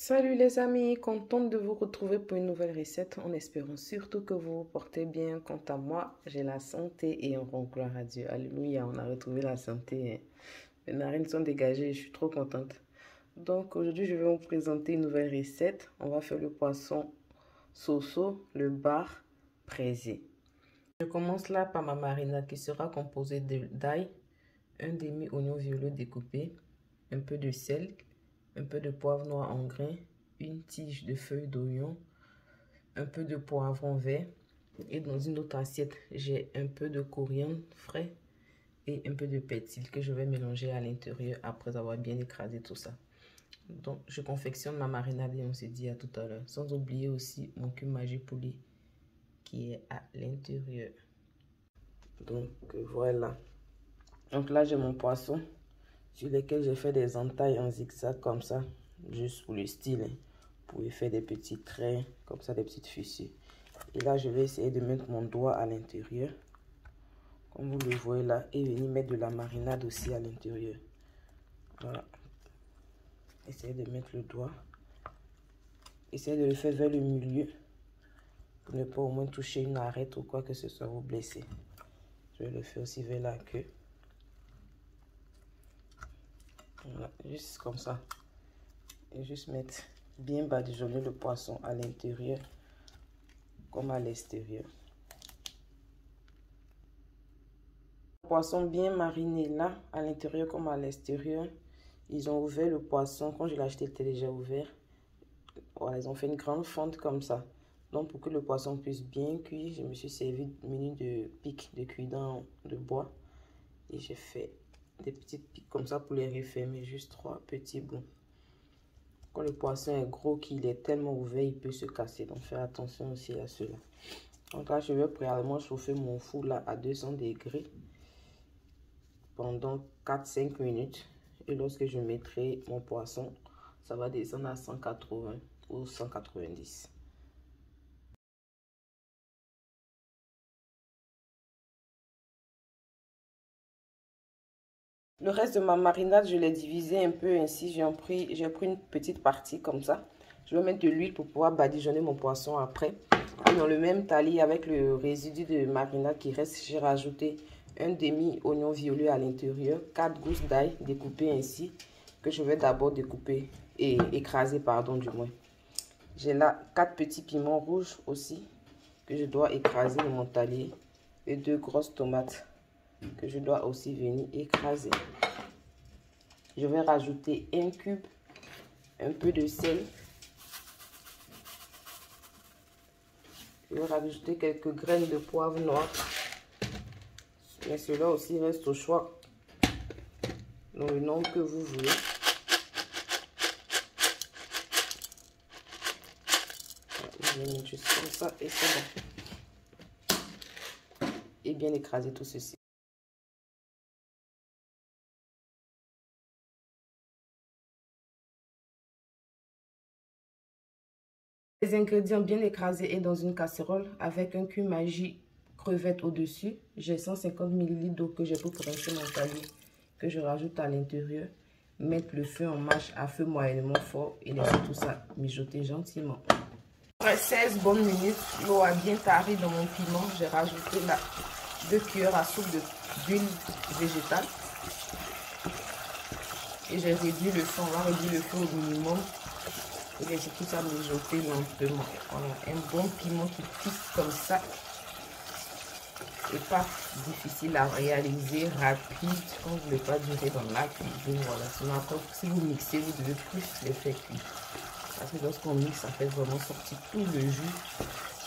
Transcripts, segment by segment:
Salut les amis, contente de vous retrouver pour une nouvelle recette en espérant surtout que vous vous portez bien. Quant à moi, j'ai la santé et on rend gloire à Dieu. Alléluia, on a retrouvé la santé. Les narines sont dégagées, je suis trop contente. Donc aujourd'hui, je vais vous présenter une nouvelle recette. On va faire le poisson soso, le bar braisé. Je commence là par ma marinade qui sera composée d'ail, un demi-oignon violet découpé, un peu de sel, un peu de poivre noir en grains, une tige de feuilles d'oignon, un peu de poivron vert. Et dans une autre assiette, j'ai un peu de coriandre frais et un peu de persil que je vais mélanger à l'intérieur après avoir bien écrasé tout ça. Donc, je confectionne ma marinade et on se dit à tout à l'heure. Sans oublier aussi mon cube Magie Poulet qui est à l'intérieur. Donc, voilà. Donc là, j'ai mon poisson sur lequel j'ai fait des entailles en zigzag comme ça, juste pour le style. Vous pouvez faire des petits traits, comme ça, des petites fissures. Et là, je vais essayer de mettre mon doigt à l'intérieur, comme vous le voyez là, et venir mettre de la marinade aussi à l'intérieur. Voilà. Essayez de mettre le doigt. Essayez de le faire vers le milieu, pour ne pas au moins toucher une arête ou quoi que ce soit, vous blesser. Je vais le faire aussi vers la queue. Voilà, juste comme ça. Et juste mettre bien badigeonner le poisson à l'intérieur comme à l'extérieur. Poisson bien mariné là, à l'intérieur comme à l'extérieur. Ils ont ouvert le poisson. Quand je l'ai acheté, il était déjà ouvert. Voilà, ils ont fait une grande fente comme ça. Donc, pour que le poisson puisse bien cuire, je me suis servi menu de pics de cuidant de bois. Et j'ai fait des petites pics comme ça pour les refermer. Juste 3 petits bouts. Quand le poisson est gros, qu'il est tellement ouvert, il peut se casser. Donc, faites attention aussi à cela. Donc là, je vais préalablement chauffer mon four là à 200 degrés pendant 4-5 minutes. Et lorsque je mettrai mon poisson, ça va descendre à 180 ou 190. Le reste de ma marinade, je l'ai divisé un peu ainsi. J'ai pris une petite partie comme ça. Je vais mettre de l'huile pour pouvoir badigeonner mon poisson après. Et dans le même talis, avec le résidu de marinade qui reste, j'ai rajouté un demi-oignon violet à l'intérieur, 4 gousses d'ail découpées ainsi, que je vais d'abord découper et écraser, pardon, du moins. J'ai là 4 petits piments rouges aussi, que je dois écraser dans mon talis, et 2 grosses tomates que je dois aussi venir écraser. Je vais rajouter un cube, un peu de sel. Je vais rajouter quelques graines de poivre noir. Mais cela aussi reste au choix, dans le nombre que vous voulez. Je vais mettre juste comme ça et c'est bon. Et bien écraser tout ceci. Les ingrédients bien écrasés et dans une casserole avec un cube Magie crevette au-dessus. J'ai 150 ml d'eau que j'ai pour rincer mon talis, que je rajoute à l'intérieur. Mettre le feu en marche à feu moyennement fort et laisser tout ça mijoter gentiment. Après 16 bonnes minutes, l'eau a bien tari dans mon piment. J'ai rajouté là 2 cuillères à soupe d'huile végétale. Et j'ai réduit le feu, on va réduire le feu au minimum. Et laisser tout ça mijoter lentement. Voilà, un bon piment qui pisse comme ça. Et pas difficile à réaliser, rapide, quand vous ne voulez pas durer dans la cuisine. Voilà, sinon après, si vous mixez, vous devez plus les faire cuire. Parce que lorsqu'on mixe, ça fait vraiment sortir tout le jus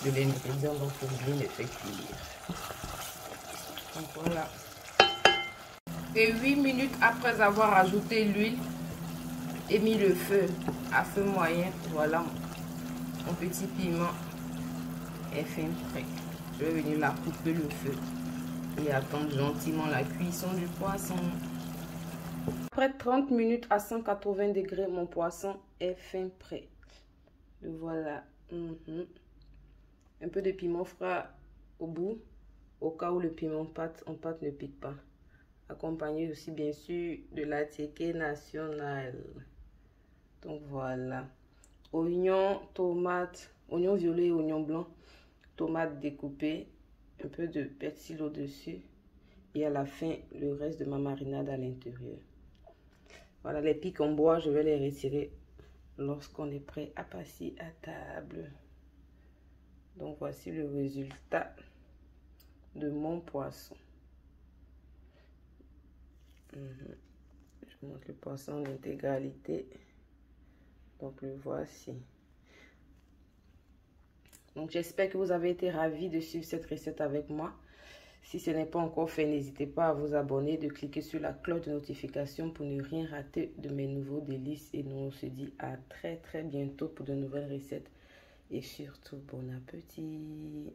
de l'ingrédient, donc il faut bien les faire cuire. Donc voilà. Et 8 minutes après avoir ajouté l'huile et mis le feu à feu moyen, voilà, mon petit piment est fin prêt. Je vais venir la couper le feu et attendre gentiment la cuisson du poisson. Après 30 minutes à 180 degrés, mon poisson est fin prêt. Le voilà. Un peu de piment frais au bout, au cas où le piment en pâte ne pique pas. Accompagné aussi bien sûr de la tiéké nationale. Donc voilà. oignons, tomates, oignons violets et oignons blancs, tomates découpées, un peu de persil au-dessus et à la fin, le reste de ma marinade à l'intérieur. Voilà, les pics en bois, je vais les retirer lorsqu'on est prêt à passer à table. Donc, voici le résultat de mon poisson. Je vous montre le poisson en intégralité. Donc, le voici. Donc, j'espère que vous avez été ravis de suivre cette recette avec moi. Si ce n'est pas encore fait, n'hésitez pas à vous abonner, de cliquer sur la cloche de notification pour ne rien rater de mes nouveaux délices. Et nous, on se dit à très bientôt pour de nouvelles recettes. Et surtout, bon appétit!